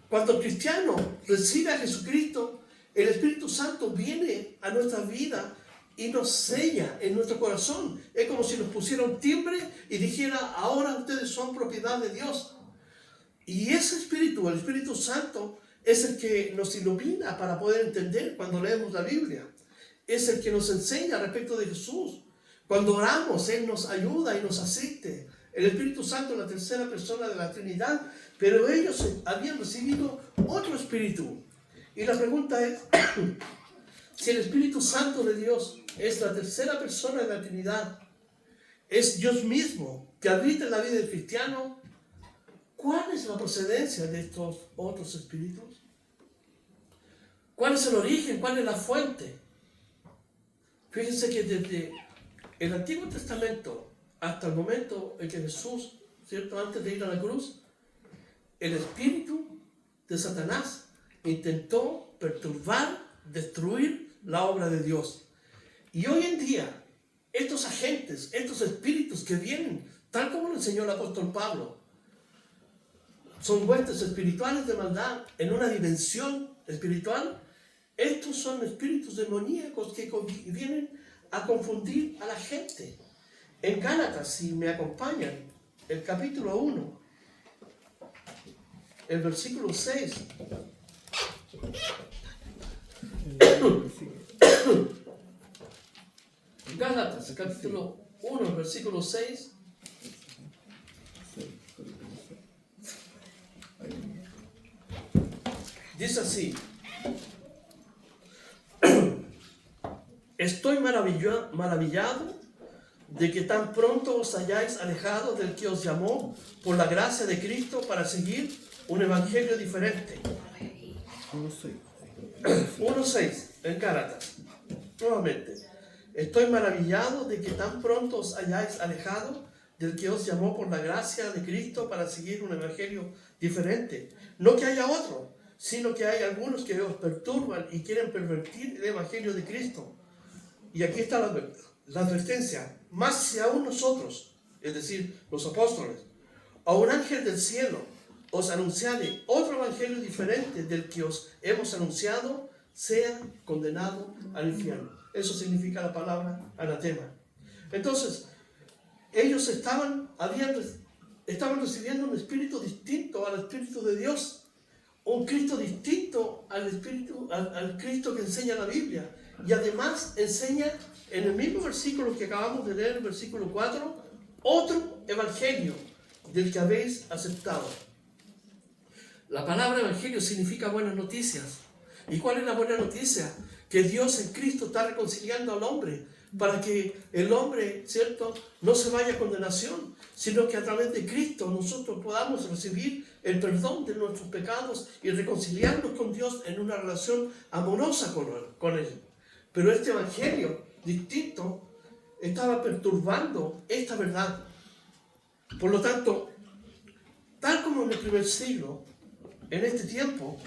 Cuando el cristiano recibe a Jesucristo, el Espíritu Santo viene a nuestra vida y nos sella en nuestro corazón. Es como si nos pusiera un timbre y dijera: ahora ustedes son propiedad de Dios. Y ese Espíritu, el Espíritu Santo, es el que nos ilumina para poder entender cuando leemos la Biblia. Es el que nos enseña respecto de Jesús. Cuando oramos, Él nos ayuda y nos asiste. El Espíritu Santo es la tercera persona de la Trinidad, pero ellos habían recibido otro Espíritu. Y la pregunta es, si el Espíritu Santo de Dios es la tercera persona de la Trinidad, es Dios mismo que habita en la vida del cristiano, ¿cuál es la procedencia de estos otros espíritus? ¿Cuál es el origen? ¿Cuál es la fuente? Fíjense que desde el Antiguo Testamento hasta el momento en que Jesús, ¿cierto?, antes de ir a la cruz, el espíritu de Satanás intentó perturbar, destruir la obra de Dios. Y hoy en día, estos agentes, estos espíritus que vienen, tal como lo enseñó el apóstol Pablo, son huestes espirituales de maldad en una dimensión espiritual. Estos son espíritus demoníacos que vienen a confundir a la gente. En Gálatas, si me acompañan, el capítulo 1, el versículo 6. Gálatas, capítulo 1, el versículo 6. Dice así: estoy maravillado de que tan pronto os hayáis alejado del que os llamó por la gracia de Cristo para seguir un evangelio diferente. 1.6 en Gálatas. Nuevamente: estoy maravillado de que tan pronto os hayáis alejado del que os llamó por la gracia de Cristo para seguir un evangelio diferente. No que haya otro, sino que hay algunos que os perturban y quieren pervertir el evangelio de Cristo. Y aquí está la advertencia: más si aún nosotros, es decir, los apóstoles, a un ángel del cielo os anunciare otro evangelio diferente del que os hemos anunciado, sea condenado al infierno. Eso significa la palabra anatema. Entonces, ellos estaban recibiendo un espíritu distinto al espíritu de Dios, un Cristo distinto al Cristo que enseña la Biblia. Y además enseña en el mismo versículo que acabamos de leer, el versículo 4, otro evangelio del que habéis aceptado. La palabra evangelio significa buenas noticias. ¿Y cuál es la buena noticia? Que Dios en Cristo está reconciliando al hombre para que el hombre, ¿cierto?, no se vaya a condenación, sino que a través de Cristo nosotros podamos recibir el perdón de nuestros pecados y reconciliarnos con Dios en una relación amorosa con Él. Pero este evangelio distinto estaba perturbando esta verdad. Por lo tanto, tal como en el primer siglo, en este tiempo,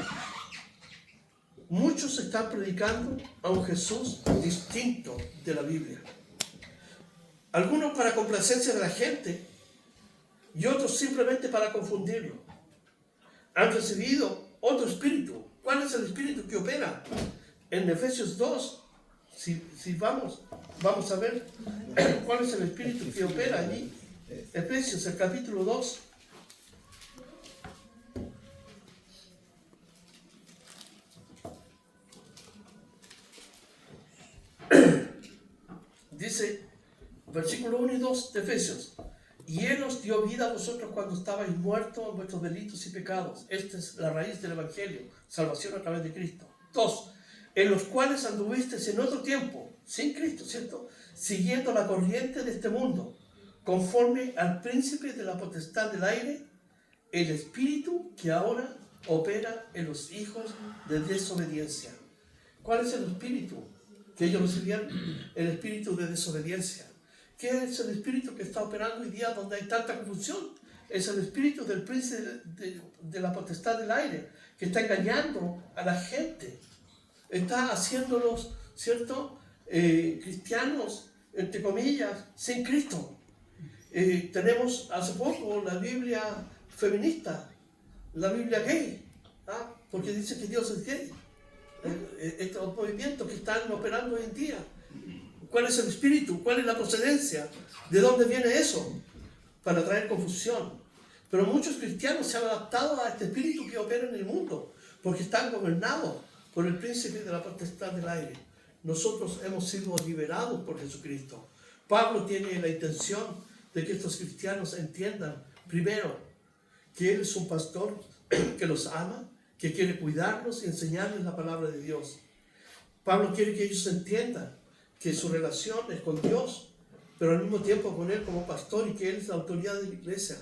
muchos están predicando a un Jesús distinto de la Biblia. Algunos para complacencia de la gente y otros simplemente para confundirlo. Han recibido otro espíritu. ¿Cuál es el espíritu que opera? En Efesios 2, si vamos a ver cuál es el espíritu que opera allí. Efesios, el capítulo 2. Dice, versículo 1 y 2 de Efesios: y Él os dio vida a vosotros cuando estabais muertos en vuestros delitos y pecados. Esta es la raíz del Evangelio, salvación a través de Cristo. 2, en los cuales anduvisteis en otro tiempo, sin Cristo, ¿cierto?, siguiendo la corriente de este mundo, conforme al príncipe de la potestad del aire, el espíritu que ahora opera en los hijos de desobediencia. ¿Cuál es el espíritu que ellos recibían? El espíritu de desobediencia. ¿Qué es el espíritu que está operando hoy día donde hay tanta confusión? Es el espíritu del príncipe de la potestad del aire, que está engañando a la gente. Está haciéndolos, ¿cierto?, cristianos, entre comillas, sin Cristo. Tenemos hace poco la Biblia feminista, la Biblia gay, ¿ah?, porque dice que Dios es gay. Estos movimientos que están operando hoy en día. ¿Cuál es el espíritu? ¿Cuál es la procedencia? ¿De dónde viene eso? Para traer confusión. Pero muchos cristianos se han adaptado a este espíritu que opera en el mundo, porque están gobernados por el príncipe de la potestad del aire. Nosotros hemos sido liberados por Jesucristo. Pablo tiene la intención de que estos cristianos entiendan, primero, que Él es un pastor que los ama, que quiere cuidarlos y enseñarles la palabra de Dios. Pablo quiere que ellos entiendan que su relación es con Dios, pero al mismo tiempo con Él como pastor, y que Él es la autoridad de la iglesia.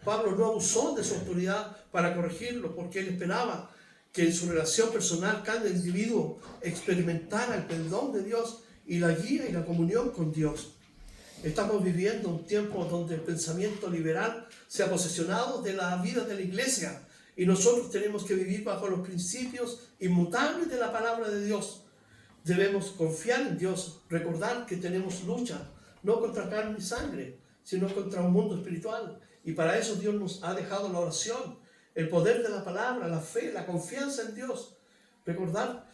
Pablo no abusó de su autoridad para corregirlo, porque él esperaba que en su relación personal cada individuo experimentara el perdón de Dios y la guía y la comunión con Dios. Estamos viviendo un tiempo donde el pensamiento liberal se ha posesionado de la vida de la iglesia, y nosotros tenemos que vivir bajo los principios inmutables de la palabra de Dios. Debemos confiar en Dios, recordar que tenemos lucha, no contra carne y sangre, sino contra un mundo espiritual. Y para eso Dios nos ha dejado la oración, el poder de la palabra, la fe, la confianza en Dios. Recordar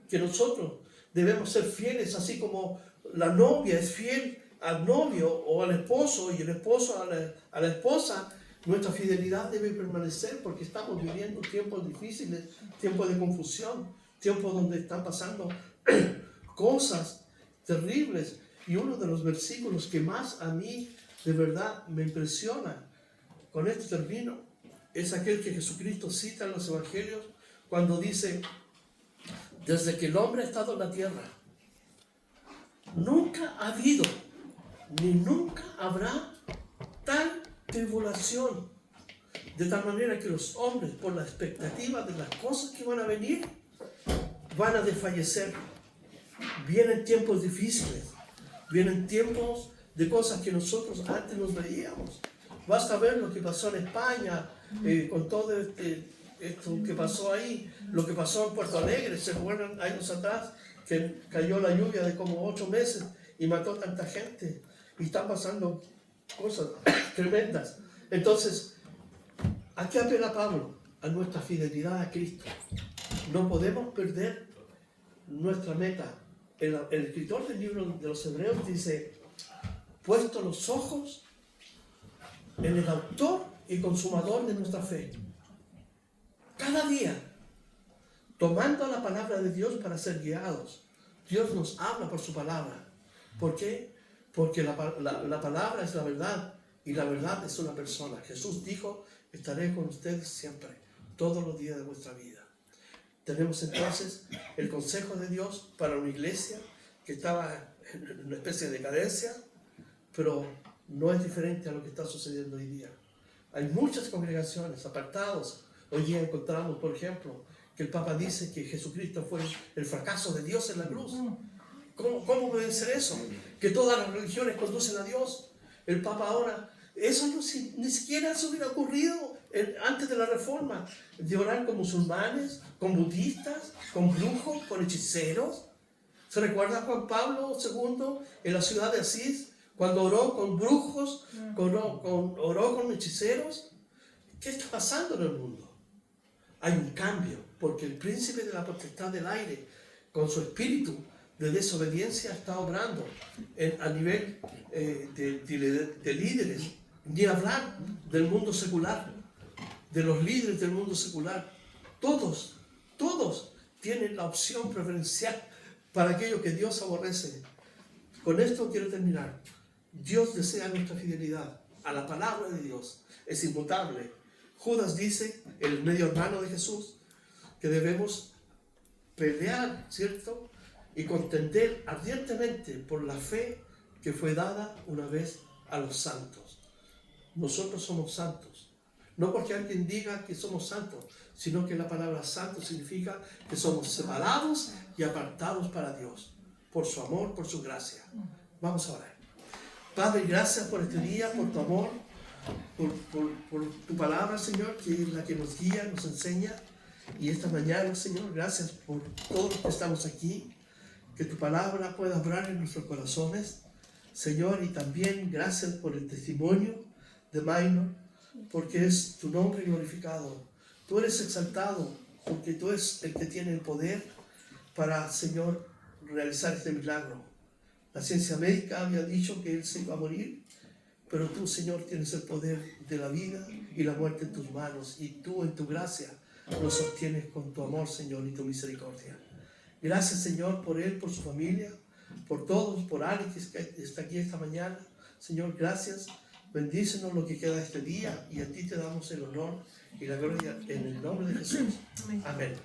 que nosotros debemos ser fieles, así como la novia es fiel al novio o al esposo, y el esposo a la esposa. Nuestra fidelidad debe permanecer, porque estamos viviendo tiempos difíciles, tiempos de confusión, tiempos donde están pasando cosas terribles. Y uno de los versículos que más a mí de verdad me impresiona, con esto termino, es aquel que Jesucristo cita en los evangelios cuando dice: desde que el hombre ha estado en la tierra, nunca ha habido ni nunca habrá tal tribulación, de tal manera que los hombres, por la expectativa de las cosas que van a venir, van a desfallecer. Vienen tiempos difíciles, vienen tiempos de cosas que nosotros antes nos veíamos. Basta ver lo que pasó en España, con todo esto que pasó ahí, lo que pasó en Puerto Alegre. ¿Se acuerdan años atrás que cayó la lluvia de como 8 meses y mató a tanta gente? Y están pasando cosas tremendas. Entonces, ¿a qué apela Pablo? A nuestra fidelidad a Cristo. No podemos perder nuestra meta. El escritor del libro de los Hebreos dice: puesto los ojos en el autor y consumador de nuestra fe. Cada día, tomando la palabra de Dios para ser guiados. Dios nos habla por su palabra. ¿Por qué? Porque la palabra es la verdad, y la verdad es una persona. Jesús dijo: estaré con ustedes siempre. todos los días de vuestra vida. Tenemos entonces el consejo de Dios para una iglesia que estaba en una especie de decadencia, pero no es diferente a lo que está sucediendo hoy día. Hay muchas congregaciones apartados. Hoy día encontramos, por ejemplo, que el Papa dice que Jesucristo fue el fracaso de Dios en la cruz. ¿Cómo puede ser eso? Que todas las religiones conducen a Dios. El Papa ahora, eso ni siquiera se hubiera ocurrido antes de la Reforma, de orar con musulmanes, con budistas, con brujos, con hechiceros. ¿Se recuerda a Juan Pablo II en la ciudad de Asís, cuando oró con brujos, oró con hechiceros? ¿Qué está pasando en el mundo? Hay un cambio, porque el príncipe de la potestad del aire, con su espíritu de desobediencia, está obrando a nivel de líderes, ni hablar del mundo secular, de los líderes del mundo secular. Todos tienen la opción preferencial para aquello que Dios aborrece. Con esto quiero terminar. Dios desea nuestra fidelidad a la palabra de Dios. Es inmutable. Judas dice, el medio hermano de Jesús, que debemos pelear, ¿cierto? Y contender ardientemente por la fe que fue dada una vez a los santos. Nosotros somos santos. No porque alguien diga que somos santos, sino que la palabra santo significa que somos separados y apartados para Dios, por su amor, por su gracia. Vamos a orar. Padre, gracias por este día, por tu amor, por tu palabra, Señor, que es la que nos guía, nos enseña. Y esta mañana, Señor, gracias por todos los que estamos aquí, que tu palabra pueda obrar en nuestros corazones, Señor, y también gracias por el testimonio de Minor, porque es tu nombre glorificado. Tú eres exaltado, porque tú eres el que tiene el poder para, Señor, realizar este milagro. La ciencia médica había dicho que él se iba a morir, pero tú, Señor, tienes el poder de la vida y la muerte en tus manos, y tú en tu gracia nos sostienes con tu amor, Señor, y tu misericordia. Gracias, Señor, por él, por su familia, por todos, por Alex que está aquí esta mañana. Señor, gracias. Bendícenos lo que queda de este día, y a ti te damos el honor y la gloria en el nombre de Jesús. Amén.